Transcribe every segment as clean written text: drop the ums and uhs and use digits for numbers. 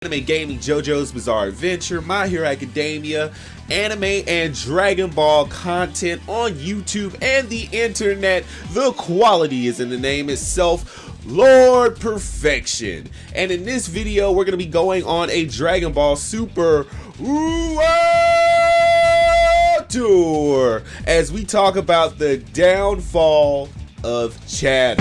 Anime gaming, JoJo's Bizarre Adventure, My Hero Academia, anime and Dragon Ball content on YouTube and the internet. The quality is in the name itself, Lord Perfection. And in this video, we're going to be going on a Dragon Ball Super tour as we talk about the downfall of CHADHAN.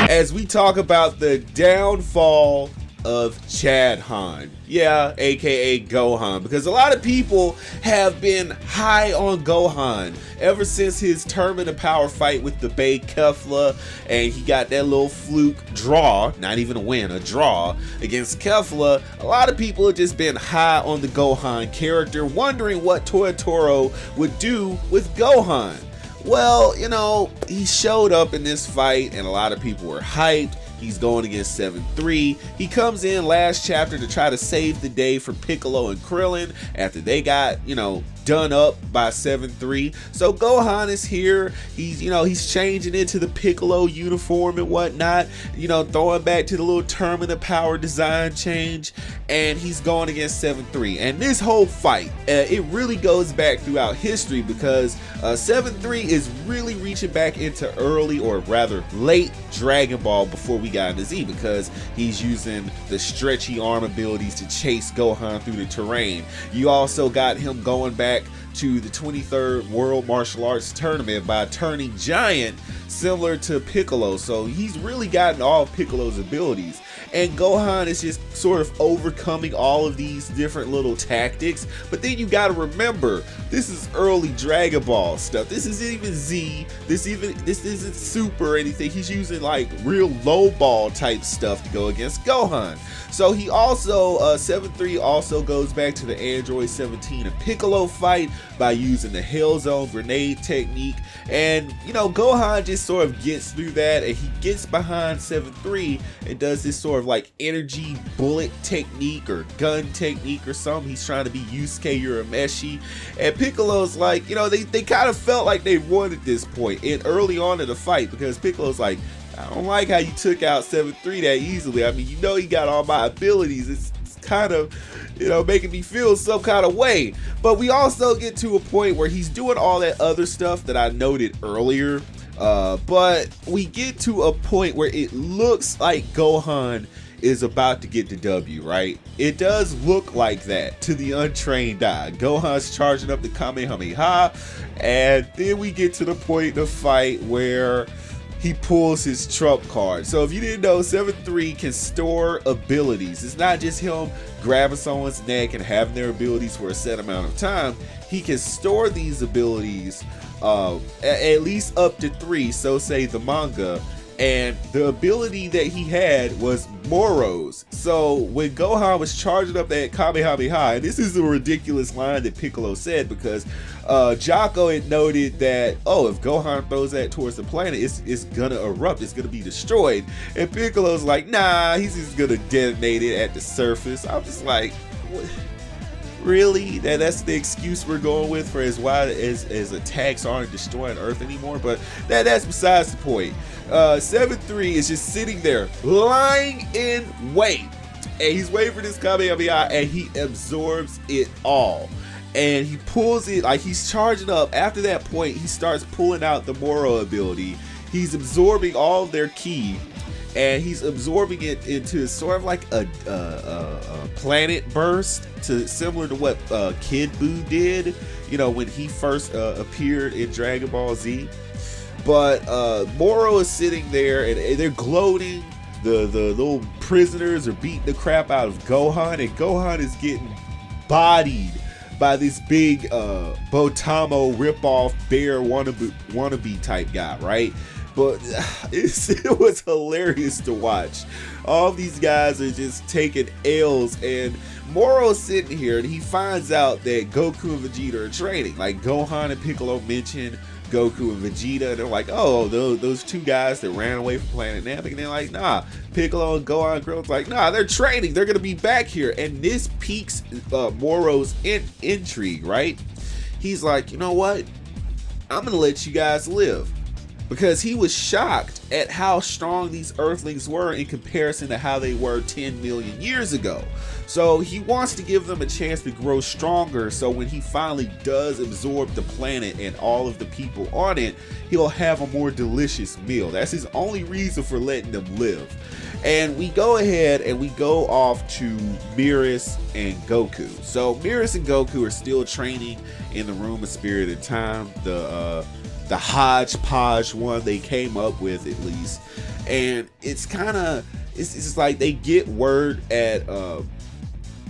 As we talk about the downfall of CHADHAN, yeah, aka Gohan, because a lot of people have been high on Gohan ever since his Tournament of Power fight with the Bay Kefla, and he got that little fluke draw, not even a win, a draw against Kefla. A lot of people have just been high on the Gohan character, wondering what Toro would do with Gohan. Well, you know, he showed up in this fight and a lot of people were hyped. He's going against 7-3. He comes in last chapter to try to save the day for Piccolo and Krillin after they got, you know, done up by 7-3. So Gohan is here. He's changing into the Piccolo uniform and whatnot, you know, throwing back to the little Tournament of Power design change, and he's going against 7-3. And this whole fight, it really goes back throughout history because 7-3 is really reaching back into early, or rather late, Dragon Ball before we got into Z, because he's using the stretchy arm abilities to chase Gohan through the terrain. You also got him going back to the 23rd World Martial Arts Tournament by turning giant, similar to Piccolo. So he's really gotten all of Piccolo's abilities, and Gohan is just sort of overcoming all of these different little tactics. But then you got to remember, this is early Dragon Ball stuff. This isn't even Z. This isn't Super or anything. He's using like real low ball type stuff to go against Gohan. So he also 7-3 also goes back to the Android 17 and Piccolo fight by using the Hell Zone grenade technique, and you know, Gohan just sort of gets through that, and he gets behind 7-3 and does this sort of like energy bullet technique or gun technique or something. He's trying to be Yusuke Urameshi, and Piccolo's like, you know, they kind of felt like they won at this point and early on in the fight, because Piccolo's like, I don't like how you took out 7-3 that easily. I mean, you know, he got all my abilities. It's kind of, you know, making me feel some kind of way. But we also get to a point where he's doing all that other stuff that I noted earlier. But we get to a point where it looks like Gohan is about to get the W, right? It does look like that to the untrained eye. Gohan's charging up the Kamehameha, and then we get to the point in the fight where he pulls his trump card. So if you didn't know, 7-3 can store abilities. It's not just him grabbing someone's neck and having their abilities for a set amount of time. He can store these abilities at least up to 3, so say the manga. And the ability that he had was Merus. So when Gohan was charging up that Kamehameha, and this is a ridiculous line that Piccolo said, because Jocko had noted that, oh, if Gohan throws that towards the planet, it's gonna erupt, it's gonna be destroyed. And Piccolo's like, nah, he's just gonna detonate it at the surface. I'm just like, what? Really? That's the excuse we're going with for as attacks aren't destroying Earth anymore? But that's besides the point. 7-3 is just sitting there, lying in wait, and he's waiting for this Kamehameha, and he absorbs it all. And he pulls it, like he's charging up. After that point, he starts pulling out the Moro ability. He's absorbing all of their ki, and he's absorbing it into sort of like a planet burst, similar to what Kid Buu did, you know, when he first appeared in Dragon Ball Z. But Moro is sitting there, and they're gloating. The little prisoners are beating the crap out of Gohan, and Gohan is getting bodied by this big Botamo ripoff bear wannabe type guy, right? But it was hilarious to watch. All these guys are just taking L's, and Moro's sitting here and he finds out that Goku and Vegeta are training. Like Gohan and Piccolo mention Goku and Vegeta, and they're like, oh, those two guys that ran away from Planet Namek, and they're like, nah. Piccolo and Gohan Grill's like, nah, they're training, they're gonna be back here. And this piques Moro's intrigue, right? He's like, you know what, I'm gonna let you guys live, because he was shocked at how strong these Earthlings were in comparison to how they were 10 million years ago. So he wants to give them a chance to grow stronger, so when he finally does absorb the planet and all of the people on it, he'll have a more delicious meal. That's his only reason for letting them live. And we go ahead and we go off to Merus and Goku. So Merus and Goku are still training in the Room of Spirit and Time, the hodgepodge one they came up with, at least. And it's kind of, it's just like they get word at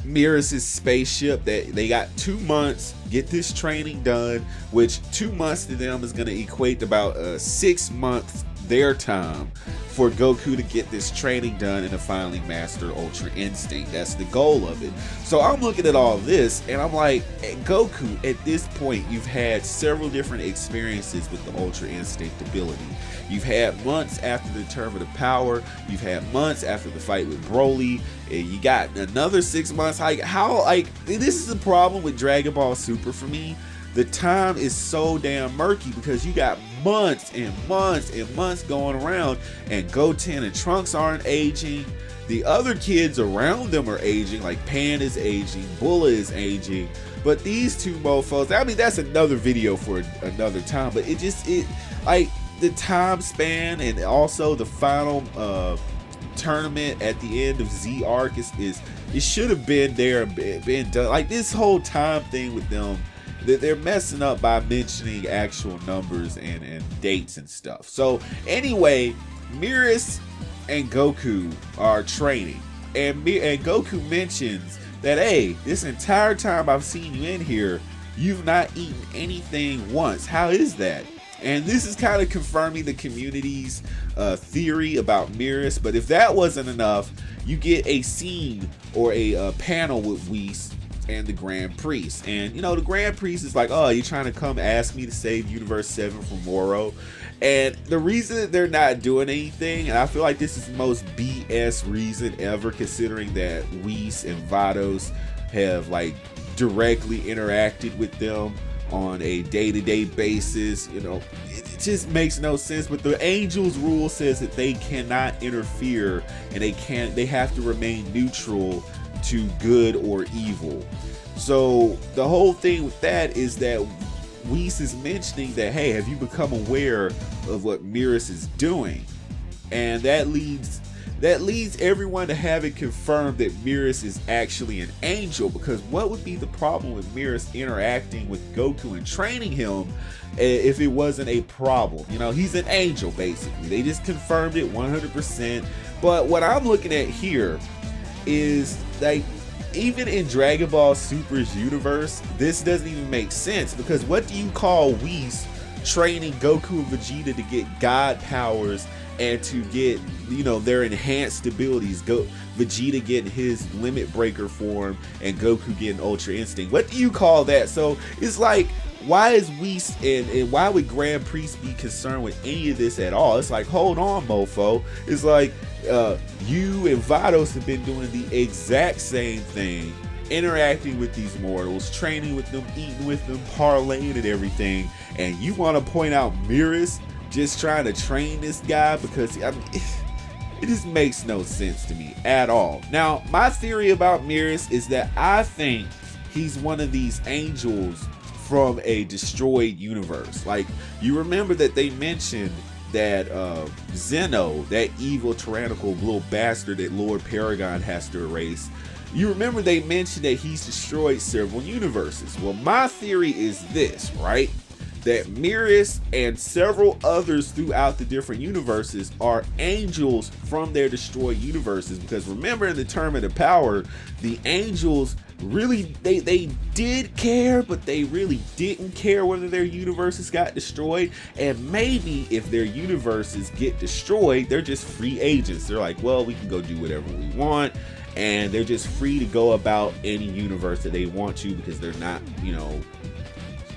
Merus's spaceship that they got 2 months, get this training done, which 2 months to them is going to equate to about 6 months their time for Goku to get this training done and to finally master Ultra Instinct. That's the goal of it. So I'm looking at all this and I'm like, Goku, at this point, you've had several different experiences with the Ultra Instinct ability. You've had months after the Tournament of Power. You've had months after the fight with Broly. And you got another 6 months. This is the problem with Dragon Ball Super for me. The time is so damn murky because you got months and months and months going around, and Goten and Trunks aren't aging. The other kids around them are aging, like Pan is aging, Bulla is aging, but these two mofos, I mean, that's another video for another time, but like the time span and also the final tournament at the end of Z Arc it should have been there, been done. Like this whole time thing with them, they're messing up by mentioning actual numbers and dates and stuff. So anyway, Merus and Goku are training, and Goku mentions that, hey, this entire time I've seen you in here, you've not eaten anything once. How is that? And this is kind of confirming the community's theory about Merus. But if that wasn't enough, you get a scene or a panel with Whis and the Grand Priest. And you know, the Grand Priest is like, oh, you're trying to come ask me to save Universe 7 from Moro. And the reason that they're not doing anything, and I feel like this is the most BS reason ever, considering that Whis and Vados have like directly interacted with them on a day-to-day basis, you know, it just makes no sense. But the Angels rule says that they cannot interfere, and they have to remain neutral to good or evil. So the whole thing with that is that Whis is mentioning that, hey, have you become aware of what Merus is doing? And that leads everyone to have it confirmed that Merus is actually an angel, because what would be the problem with Merus interacting with Goku and training him if it wasn't a problem? You know, he's an angel basically. They just confirmed it 100%. But what I'm looking at here is, like, even in Dragon Ball Super's universe, this doesn't even make sense, because what do you call Whis training Goku and Vegeta to get God powers and to get, you know, their enhanced abilities? Vegeta getting his limit breaker form and Goku getting Ultra Instinct. What do you call that? So it's like, why is Whis and why would Grand Priest be concerned with any of this at all? It's like, hold on, mofo. It's like, you and Vados have been doing the exact same thing, interacting with these mortals, training with them, eating with them, parlaying and everything, and you want to point out Merus just trying to train this guy? Because I mean, it just makes no sense to me at all. Now, my theory about Merus is that I think he's one of these angels from a destroyed universe. Like, you remember that they mentioned that Zeno, that evil tyrannical little bastard that Lord Paragon has to erase, you remember they mentioned that he's destroyed several universes. Well, my theory is this, right? That Merus and several others throughout the different universes are angels from their destroyed universes. Because remember, in the Tournament of Power, the angels really, they did care, but they really didn't care whether their universes got destroyed. And maybe if their universes get destroyed, they're just free agents. They're like, well, we can go do whatever we want. and they're just free to go about any universe that they want to, because they're not, you know,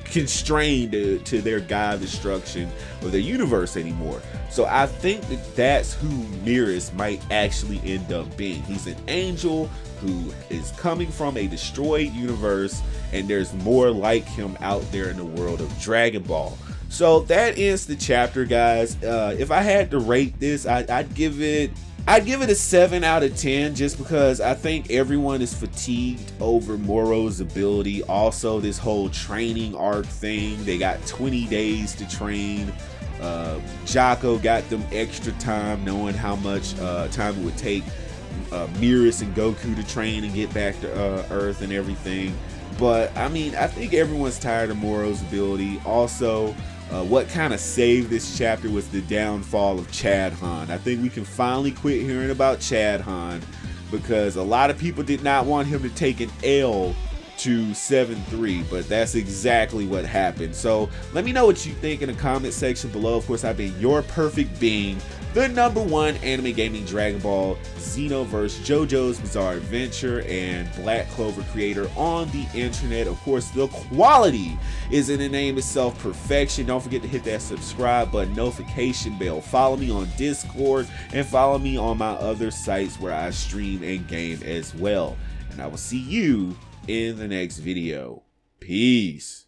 constrained to their god of destruction or their universe anymore. So I think that that's who Merus might actually end up being. He's an angel who is coming from a destroyed universe, and there's more like him out there in the world of Dragon Ball. So that ends the chapter, guys. If I had to rate this, I'd give it a 7 out of 10, just because I think everyone is fatigued over Moro's ability. Also, this whole training arc thing, they got 20 days to train. Jocko got them extra time, knowing how much time it would take Merus and Goku to train and get back to Earth and everything. But I mean, I think everyone's tired of Moro's ability. Also, what kind of saved this chapter was the downfall of CHADHAN. I think we can finally quit hearing about CHADHAN, because a lot of people did not want him to take an L to 7-3, but that's exactly what happened. So let me know what you think in the comment section below. Of course, I've been your perfect being, the #1 anime gaming Dragon Ball, Xenoverse, JoJo's Bizarre Adventure, and Black Clover creator on the internet. Of course, the quality is in the name itself, perfection. Don't forget to hit that subscribe button, notification bell. Follow me on Discord, and follow me on my other sites where I stream and game as well. And I will see you in the next video. Peace.